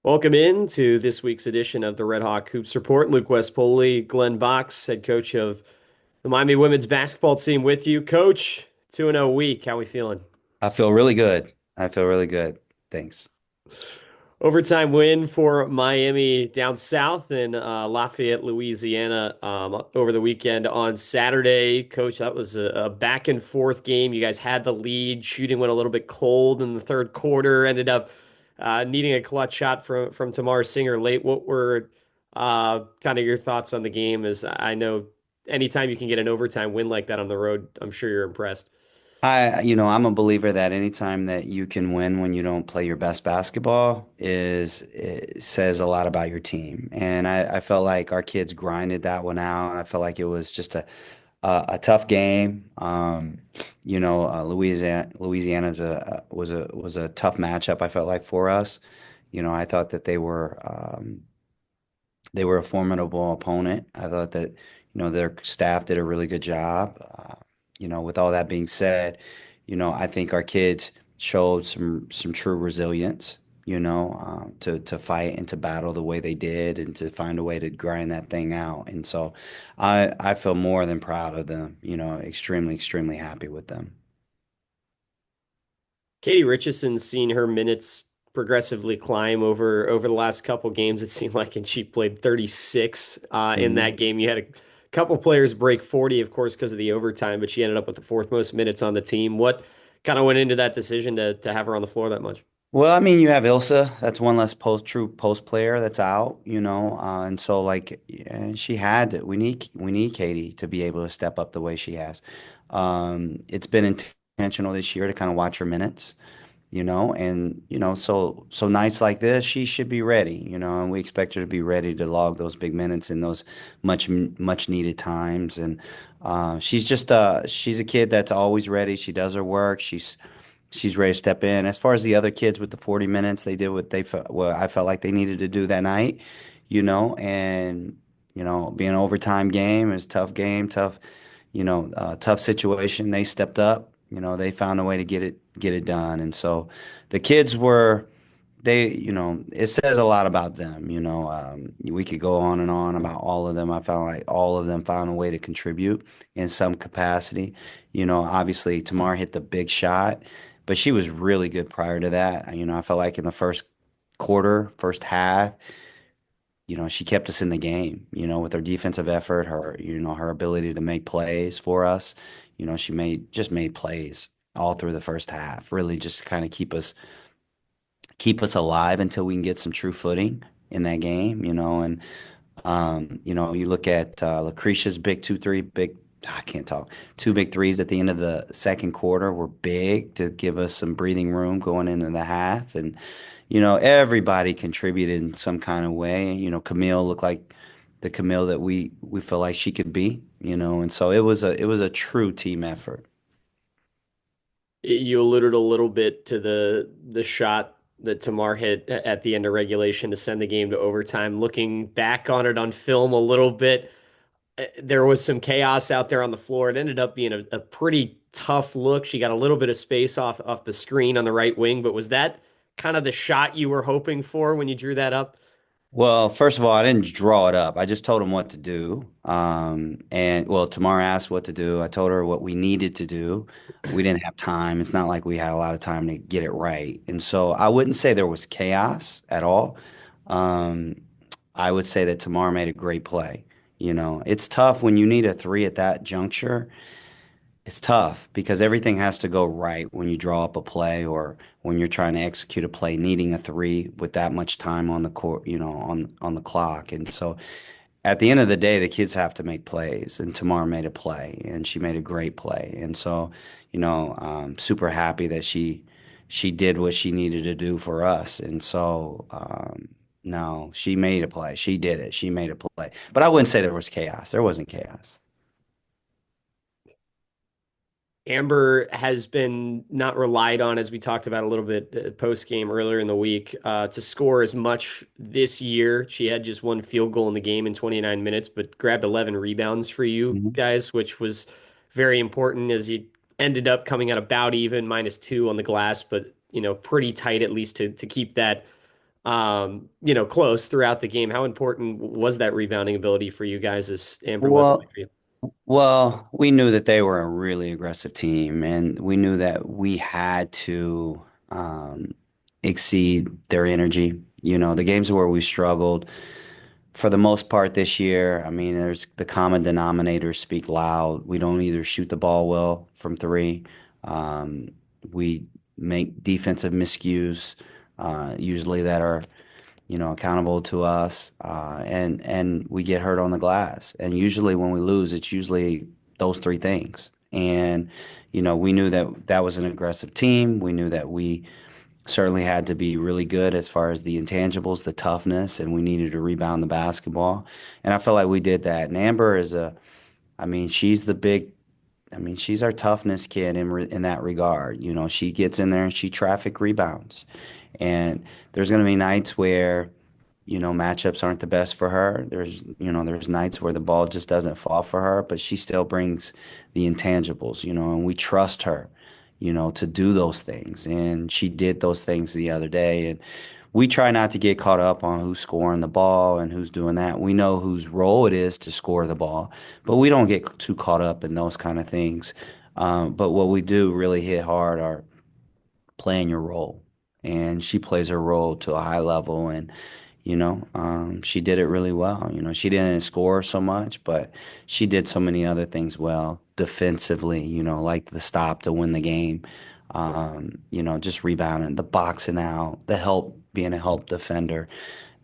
Welcome in to this week's edition of the RedHawk Hoops Report. Luke West Poley, Glenn Box, head coach of the Miami women's basketball team with you. Coach, 2-0 week. How we feeling? I feel really good. I feel really good. Thanks. Overtime win for Miami down south in Lafayette, Louisiana, over the weekend on Saturday. Coach, that was a back and forth game. You guys had the lead. Shooting went a little bit cold in the third quarter. Ended up needing a clutch shot from Tamar Singer late. What were kind of your thoughts on the game? As I know, anytime you can get an overtime win like that on the road, I'm sure you're impressed. I'm a believer that anytime that you can win when you don't play your best basketball it says a lot about your team. And I felt like our kids grinded that one out. And I felt like it was just a tough game. Louisiana's was a tough matchup. I felt like for us. I thought that they were a formidable opponent. I thought that, their staff did a really good job. With all that being said, I think our kids showed some true resilience, to fight and to battle the way they did and to find a way to grind that thing out. And so I feel more than proud of them, extremely, extremely happy with them. Katie Richardson's seen her minutes progressively climb over the last couple games, it seemed like, and she played 36 in Mhm. that game. You had a couple players break 40, of course, because of the overtime, but she ended up with the fourth most minutes on the team. What kind of went into that decision to have her on the floor that much? Well, I mean, you have Ilsa. That's one less true post player that's out, and so like she had to, we need Katie to be able to step up the way she has. It's been intentional this year to kind of watch her minutes, and so nights like this, she should be ready, and we expect her to be ready to log those big minutes in those much needed times. And she's a kid that's always ready. She does her work. She's ready to step in. As far as the other kids with the 40 minutes, they did what they felt, well, I felt like they needed to do that night, and being an overtime game is a tough game, tough situation. They stepped up, they found a way to get it done. And so the kids were it says a lot about them, we could go on and on about all of them. I found like all of them found a way to contribute in some capacity. Obviously Tamar hit the big shot, but she was really good prior to that. I felt like in the first quarter, first half, she kept us in the game, with her defensive effort, her ability to make plays for us. She made plays all through the first half, really just to kind of keep us alive until we can get some true footing in that game, and you look at Lucretia's big two, three, big, I can't talk, two big threes at the end of the second quarter were big to give us some breathing room going into the half. And, everybody contributed in some kind of way. Camille looked like the Camille that we feel like she could be, and so it was a true team effort. You alluded a little bit to the shot that Tamar hit at the end of regulation to send the game to overtime. Looking back on it on film a little bit, there was some chaos out there on the floor. It ended up being a pretty tough look. She got a little bit of space off the screen on the right wing, but was that kind of the shot you were hoping for when you drew that up? Well, first of all, I didn't draw it up. I just told him what to do. And well, Tamara asked what to do. I told her what we needed to do. We didn't have time. It's not like we had a lot of time to get it right. And so I wouldn't say there was chaos at all. Um, I would say that Tamara made a great play. It's tough when you need a three at that juncture. It's tough because everything has to go right when you draw up a play or when you're trying to execute a play, needing a three with that much time on the court, on the clock. And so at the end of the day, the kids have to make plays, and Tamar made a play, and she made a great play. And so, super happy that she did what she needed to do for us. And so, no, she made a play. She did it. She made a play. But I wouldn't say there was chaos. There wasn't chaos. Amber has been not relied on, as we talked about a little bit post game earlier in the week, to score as much this year. She had just one field goal in the game in 29 minutes, but grabbed 11 rebounds for you guys, which was very important as you ended up coming out about even -2 on the glass, but pretty tight at least to keep that close throughout the game. How important was that rebounding ability for you guys as Amber led the way Well, for you? well, we knew that they were a really aggressive team, and we knew that we had to exceed their energy. The games where we struggled, for the most part this year, I mean, there's the common denominators speak loud. We don't either shoot the ball well from three. Um, we make defensive miscues, usually that are accountable to us, and we get hurt on the glass. And usually when we lose, it's usually those three things. And we knew that that was an aggressive team. We knew that we certainly had to be really good as far as the intangibles, the toughness, and we needed to rebound the basketball. And I felt like we did that. And Amber I mean, she's the big I mean, she's our toughness kid in that regard. She gets in there and she traffic rebounds. And there's going to be nights where, matchups aren't the best for her. There's nights where the ball just doesn't fall for her, but she still brings the intangibles, and we trust her, to do those things. And she did those things the other day. And we try not to get caught up on who's scoring the ball and who's doing that. We know whose role it is to score the ball, but we don't get too caught up in those kind of things. But what we do really hit hard are playing your role. And she plays her role to a high level. And, she did it really well. She didn't score so much, but she did so many other things well defensively, like the stop to win the game. Just rebounding, the boxing out, the help, being a help defender.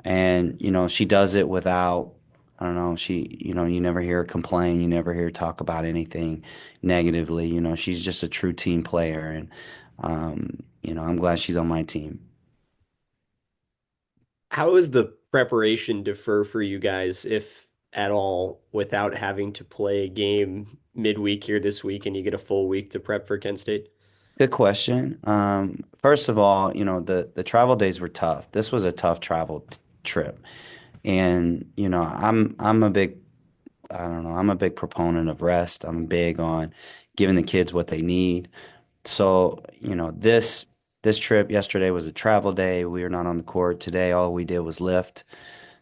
And, she does it without, I don't know, you never hear her complain. You never hear her talk about anything negatively. She's just a true team player. And, I'm glad she's on my team. How does the preparation differ for you guys, if at all, without having to play a game midweek here this week and you get a full week to prep for Kent State? Good question. First of all, the travel days were tough. This was a tough travel trip. And, I'm a big, I don't know, I'm a big proponent of rest. I'm big on giving the kids what they need. So, this trip yesterday was a travel day. We were not on the court today. All we did was lift.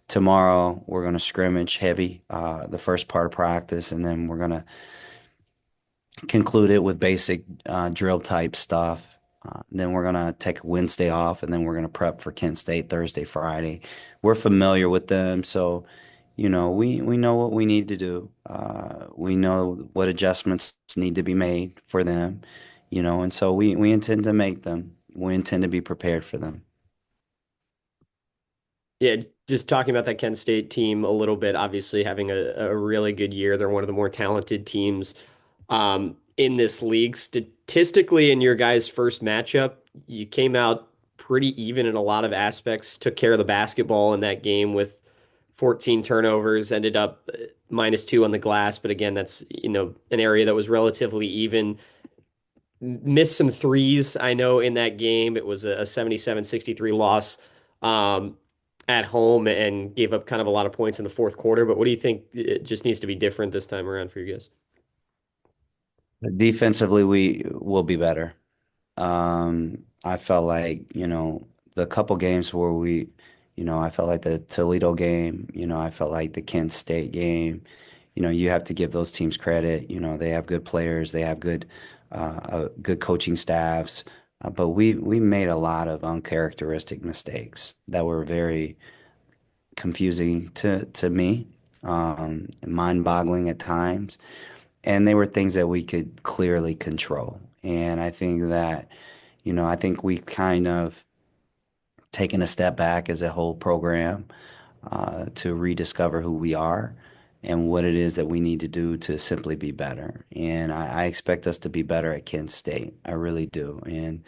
Tomorrow we're going to scrimmage heavy, the first part of practice, and then we're going to conclude it with basic drill type stuff. Then we're going to take a Wednesday off, and then we're going to prep for Kent State Thursday, Friday. We're familiar with them, so we know what we need to do. We know what adjustments need to be made for them, and so we intend to make them. We intend to be prepared for them. Yeah, just talking about that Kent State team a little bit, obviously having a really good year. They're one of the more talented teams in this league. Statistically, in your guys' first matchup, you came out pretty even in a lot of aspects, took care of the basketball in that game with 14 turnovers, ended up -2 on the glass. But again, that's, an area that was relatively even. Missed some threes, I know, in that game. It was a 77-63 loss at home and gave up kind of a lot of points in the fourth quarter. But what do you think it just needs to be different this time around for you guys? Defensively, we will be better. I felt like, the couple games where I felt like the Toledo game, I felt like the Kent State game, you have to give those teams credit. They have good players, they have good coaching staffs, but we made a lot of uncharacteristic mistakes that were very confusing to me, mind-boggling at times, and they were things that we could clearly control. And I think we've kind of taken a step back as a whole program to rediscover who we are and what it is that we need to do to simply be better. And I expect us to be better at Kent State. I really do. And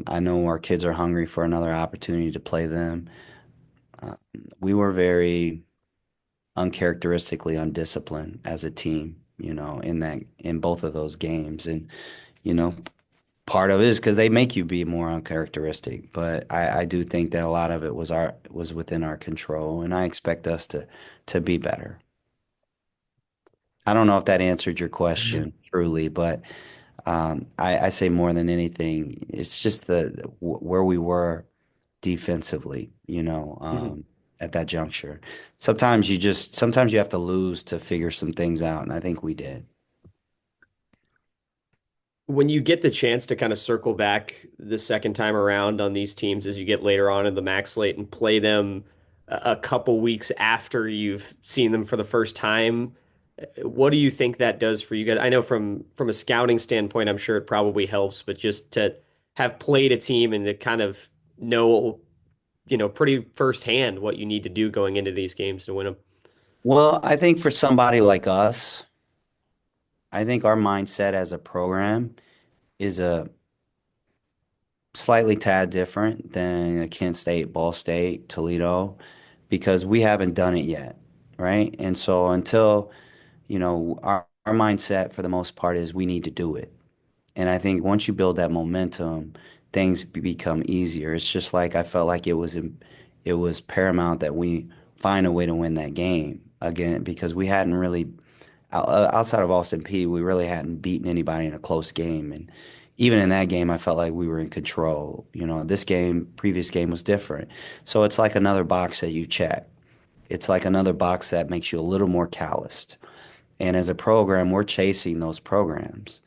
I know our kids are hungry for another opportunity to play them. Uh, we were very uncharacteristically undisciplined as a team, in both of those games. And, you know, part of it is because they make you be more uncharacteristic. But I do think that a lot of it was within our control, and I expect us to be better. I don't know if that answered your question truly, but I say more than anything, it's just where we were. defensively, Mhm. at that juncture. Sometimes you have to lose to figure some things out, and I think we did. When you get the chance to kind of circle back the second time around on these teams as you get later on in the max slate and play them a couple weeks after you've seen them for the first time, what do you think that does for you guys? I know from a scouting standpoint, I'm sure it probably helps, but just to have played a team and to kind of know, pretty firsthand what you need to do going into these games to win them. Well, I think for somebody like us, I think our mindset as a program is a slightly tad different than a Kent State, Ball State, Toledo, because we haven't done it yet, right? And so until, our mindset for the most part is we need to do it. And I think once you build that momentum, things become easier. It's just like I felt like it was paramount that we find a way to win that game again because we hadn't really outside of Austin P, we really hadn't beaten anybody in a close game. And even in that game, I felt like we were in control. This game, previous game was different. So it's like another box that you check. It's like another box that makes you a little more calloused. And as a program, we're chasing those programs.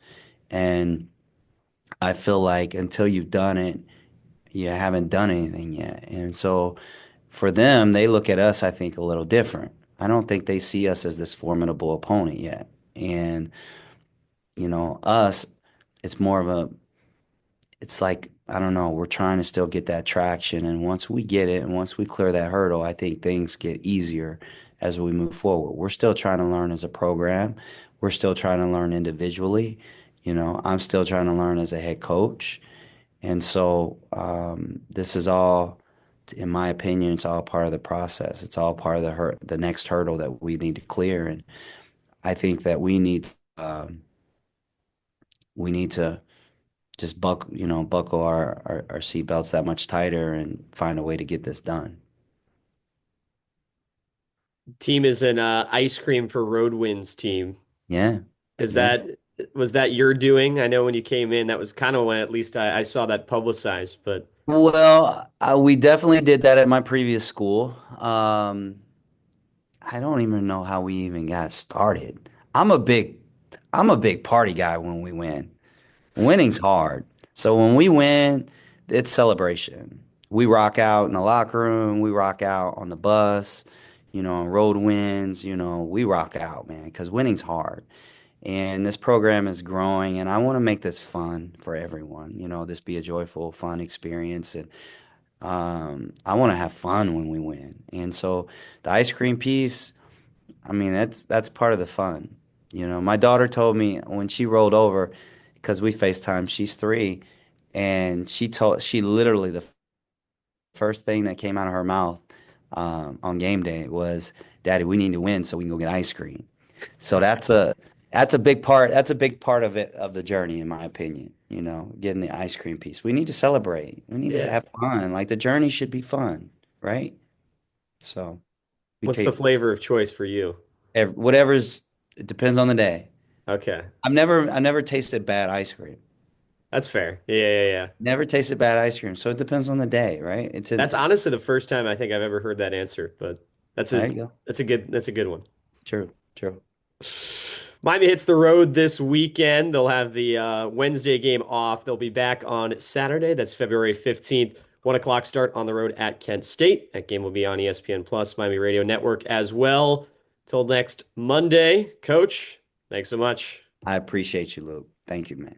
And I feel like until you've done it, you haven't done anything yet. And so for them, they look at us, I think, a little different. I don't think they see us as this formidable opponent yet. And us, it's more of it's like, I don't know, we're trying to still get that traction. And once we get it and once we clear that hurdle, I think things get easier as we move forward. We're still trying to learn as a program. We're still trying to learn individually. I'm still trying to learn as a head coach. And so this is all, in my opinion, it's all part of the process. It's all part of the next hurdle that we need to clear. And I think that we need to just buckle our seatbelts that much tighter and find a way to get this done. Team is an ice cream for road wins team. Yeah. Is Yeah. that was that your doing? I know when you came in, that was kind of when at least I saw that publicized, but Well, we definitely did that at my previous school. I don't even know how we even got started. I'm a big, I'm a big party guy when we win. Winning's hard. So when we win, it's celebration. We rock out in the locker room. We rock out on the bus, on road wins, we rock out, man, because winning's hard. And this program is growing, and I want to make this fun for everyone. This be a joyful, fun experience. And I want to have fun when we win. And so the ice cream piece, I mean, that's part of the fun. My daughter told me when she rolled over, because we FaceTime, she's 3, and she literally the first thing that came out of her mouth on game day was, "Daddy, we need to win so we can go get ice cream." So that's a big part. That's a big part of it of the journey, in my opinion. Getting the ice cream piece. We need to celebrate. We need to yeah. have fun. Like the journey should be fun, right? So we What's the can flavor of choice for you? whatever's. It depends on the day. Okay. I never tasted bad ice cream. That's fair. Yeah, yeah, yeah. Never tasted bad ice cream. So it depends on the day, right? That's honestly the first time I think I've ever heard that answer, but that's a There you go. that's a good one. True, true. Miami hits the road this weekend. They'll have the Wednesday game off. They'll be back on Saturday. That's February 15th. 1 o'clock start on the road at Kent State. That game will be on ESPN Plus, Miami Radio Network as well. Till next Monday, Coach. Thanks so much. I appreciate you, Luke. Thank you, man.